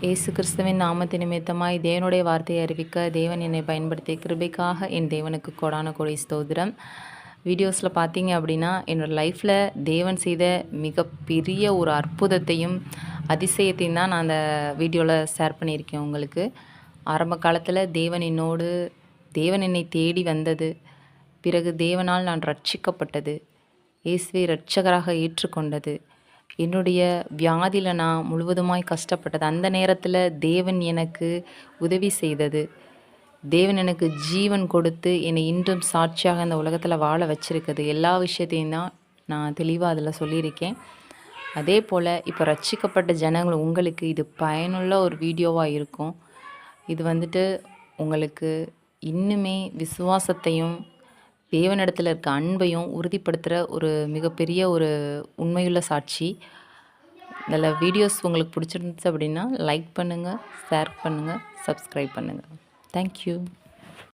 இயேசு கிறிஸ்துவின் நாமத்து நிமித்தமாய் தேவனுடைய வார்த்தையை அறிவிக்க தேவன் என்னை பயன்படுத்திய கிருபைக்காக என் தேவனுக்கு கோடான கோடி ஸ்தோத்திரம். வீடியோஸில் பார்த்தீங்க அப்படின்னா என்னோடய லைஃப்பில் தேவன் செய்த மிகப்பெரிய ஒரு அற்புதத்தையும் அதிசயத்தையும் தான் நான் அந்த வீடியோவில் ஷேர் பண்ணியிருக்கேன் உங்களுக்கு. ஆரம்ப காலத்தில் தேவன் என்னை தேடி வந்தது, பிறகு தேவனால் நான் ரட்சிக்கப்பட்டது, இயேசுவை இரட்சகராக ஏற்றுக்கொண்டது, என்னுடைய வியாதியில் நான் முழுவதுமாய் கஷ்டப்பட்டது, அந்த நேரத்தில் தேவன் எனக்கு உதவி செய்தது, தேவன் எனக்கு ஜீவன் கொடுத்து என்னை இன்றும் சாட்சியாக இந்த உலகத்தில் வாழ வச்சிருக்குது, எல்லா விஷயத்தையும் தான் நான் தெளிவாக அதில் சொல்லியிருக்கேன். அதே போல் இப்போ ரட்சிக்கப்பட்ட ஜனங்கள் உங்களுக்கு இது பயனுள்ள ஒரு வீடியோவாக இருக்கும். இது உங்களுக்கு இன்னுமே விசுவாசத்தையும் தேவனிடத்தில் இருக்க அன்பையும் உறுதிப்படுத்துகிற ஒரு மிகப்பெரிய ஒரு உண்மையுள்ள சாட்சி. இதில் வீடியோஸ் உங்களுக்கு பிடிச்சிருந்துச்சு அப்படின்னா லைக் பண்ணுங்கள், ஷேர் பண்ணுங்கள், சப்ஸ்கிரைப் பண்ணுங்கள். தேங்க்யூ.